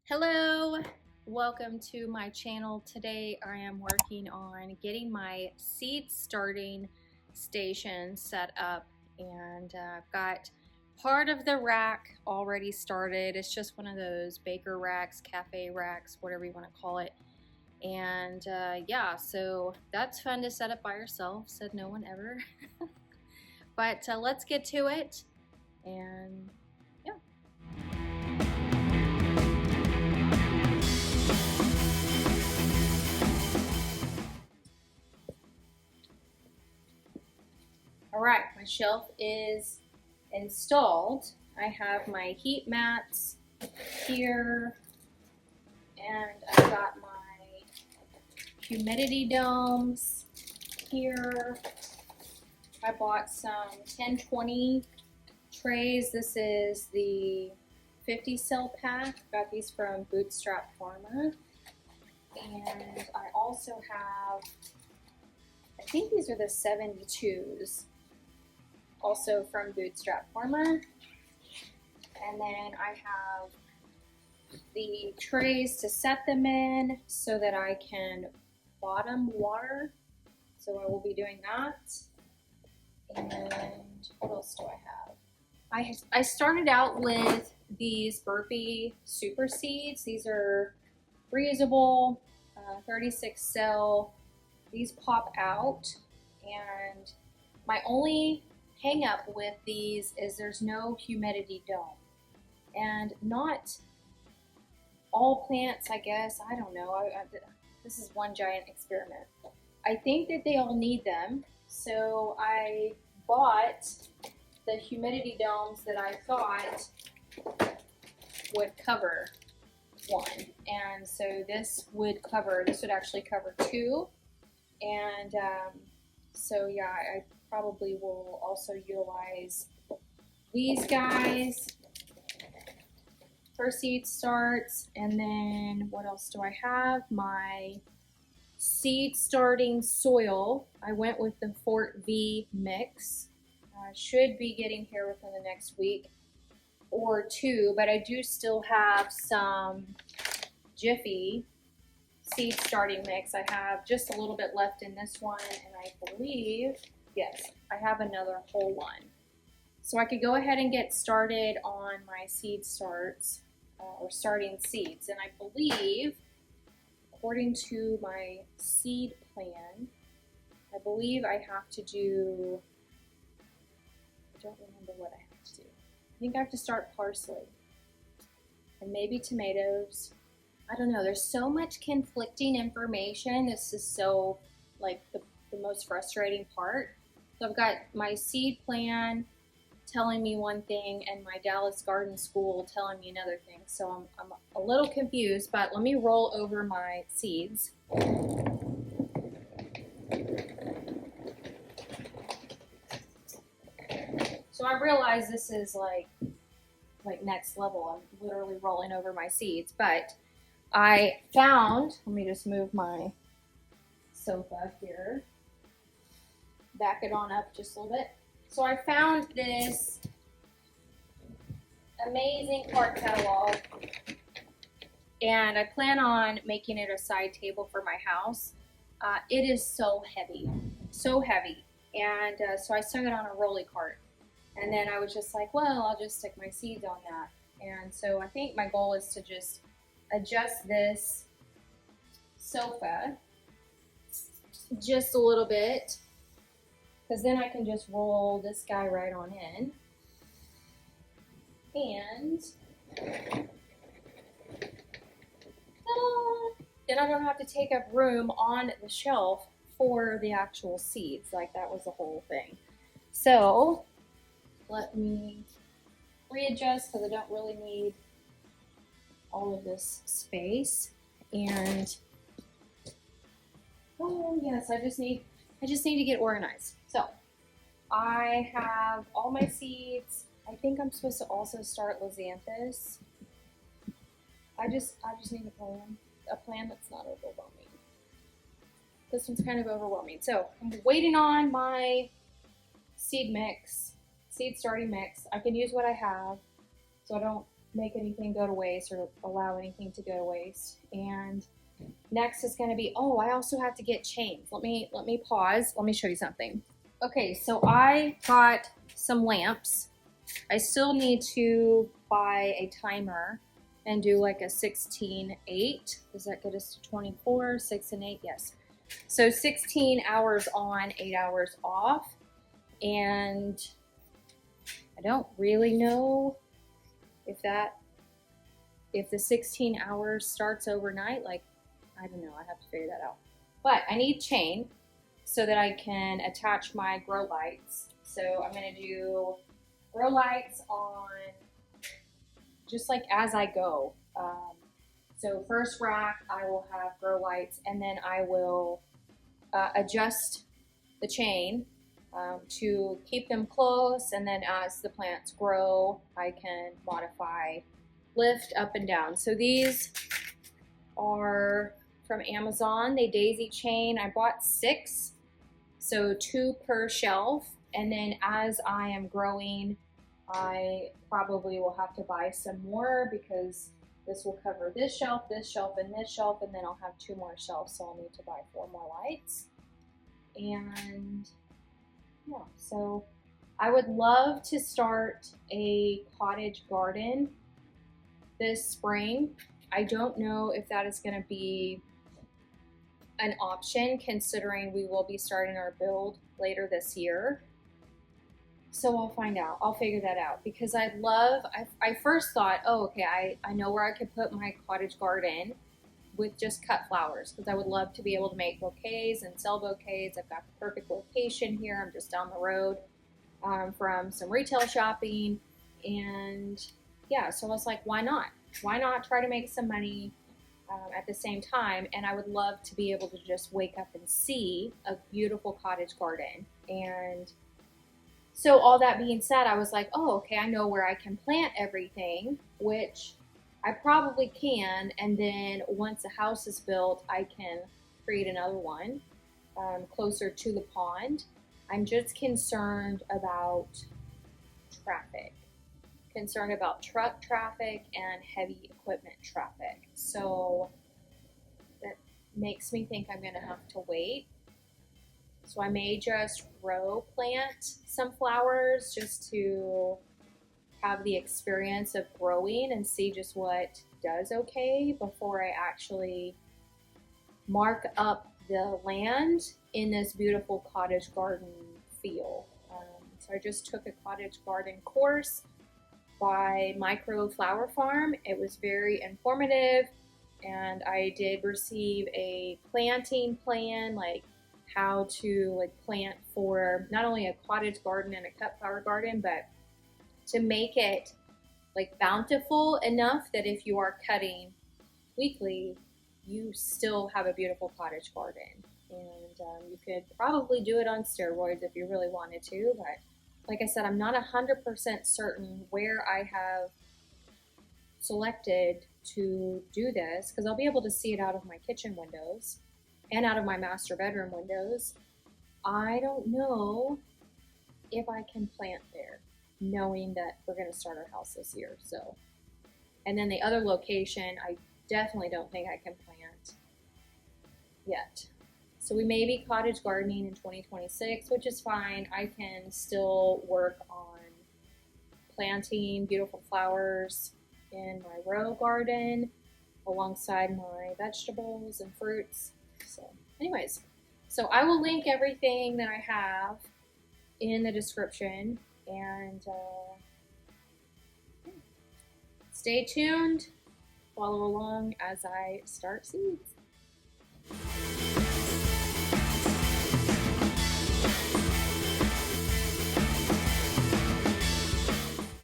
Hello, welcome to my channel. Today I am working on getting my seed starting station set up, and I've got part of the rack already started. It's just one of those baker racks, cafe racks, whatever you want to call it. And yeah, so that's fun to set up by yourself, said no one ever. But let's get to it. And all right, my shelf is installed. I have my heat mats here, and I've got my humidity domes here. I bought some 1020 trays. This is the 50 cell pack. Got these from Bootstrap Pharma. And I also have, I think these are the 72s. Also from Bootstrap Pharma. And then I have the trays to set them in so that I can bottom water. So I will be doing that. And what else do I have? I started out with these Burpee Super Seeds. These are reusable, 36 cell. These pop out, and my only hang up with these is there's no humidity dome. And not all plants, I guess, I don't know. This is one giant experiment. I think that they all need them, so I bought the humidity domes that I thought would cover one. And so this would actually cover two. And so yeah, I probably will also utilize these guys for seed starts. And then what else do I have? My seed starting soil. I went with the Fort V mix. Should be getting here within the next week or two, but I do still have some Jiffy seed starting mix. I have just a little bit left in this one, and I believe, yes, I have another whole one. So I could go ahead and get started on my seed starts, or starting seeds. And I believe, according to my seed plan, I believe I have to do, I don't remember what I have to do. I think I have to start parsley and maybe tomatoes. I don't know, there's so much conflicting information. This is so, like, the most frustrating part. So I've got my seed plan telling me one thing and my Dallas Garden School telling me another thing. So I'm a little confused, but let me roll over my seeds. So I realize this is like next level. I'm literally rolling over my seeds, but I found, let me just move my sofa here, back it on up just a little bit. So I found this amazing card catalog, and I plan on making it a side table for my house. It is so heavy, and so I stuck it on a rolly cart. And then I was just like, well, I'll just stick my seeds on that. And so I think my goal is to just adjust this sofa just a little bit, because then I can just roll this guy right on in. And then I don't have to take up room on the shelf for the actual seeds. Like, that was the whole thing. So let me readjust, because I don't really need all of this space. And oh yes, I just need to get organized. So I have all my seeds. I think I'm supposed to also start Lizanthus. I just need a plan that's not overwhelming. This one's kind of overwhelming. So I'm waiting on my seed starting mix. I can use what I have, so I don't make anything go to waste or allow anything to go to waste. And next is going to be, oh, I also have to get chains. Let me pause. Let me show you something. Okay, so I got some lamps. I still need to buy a timer and do like a 16-8. Does that get us to 24? 6 and 8, yes. So 16 hours on, 8 hours off. And I don't really know if the 16 hours starts overnight. Like, I don't know, I have to figure that out. But I need chain so that I can attach my grow lights. So I'm gonna do grow lights on just like as I go. So first rack, I will have grow lights, and then I will adjust the chain to keep them close, and then as the plants grow, I can modify lift up and down. So these are from Amazon. They daisy chain. I bought 6, so 2 per shelf, and then as I am growing, I probably will have to buy some more because this will cover this shelf, and this shelf, and then I'll have 2 more shelves, so I'll need to buy 4 more lights. And yeah, so I would love to start a cottage garden this spring. I don't know if that is going to be an option considering we will be starting our build later this year. So I'll find out. I'll figure that out because I first thought, oh, okay, I know where I could put my cottage garden with just cut flowers because I would love to be able to make bouquets and sell bouquets. I've got the perfect location here. I'm just down the road from some retail shopping. And yeah, so I was like, why not? Why not try to make some money at the same time? And I would love to be able to just wake up and see a beautiful cottage garden. And so all that being said, I was like, oh, okay, I know where I can plant everything, which I probably can. And then once a house is built, I can create another one closer to the pond. I'm just concerned about traffic, concerned about truck traffic and heavy equipment traffic. So that makes me think I'm gonna have to wait. So I may just row plant some flowers just to have the experience of growing and see just what does okay before I actually mark up the land in this beautiful cottage garden feel. So I just took a cottage garden course by Micro Flower Farm. It was very informative, and I did receive a planting plan, like how to plant for not only a cottage garden and a cut flower garden, but to make it bountiful enough that if you are cutting weekly, you still have a beautiful cottage garden. And you could probably do it on steroids if you really wanted to, but like I said, I'm not 100% certain where I have selected to do this because I'll be able to see it out of my kitchen windows and out of my master bedroom windows. I don't know if I can plant there, knowing that we're going to start our house this year. So, and then the other location, I definitely don't think I can plant yet. So we may be cottage gardening in 2026, which is fine. I can still work on planting beautiful flowers in my row garden alongside my vegetables and fruits. So anyways, so I will link everything that I have in the description, and stay tuned, follow along as I start seeds.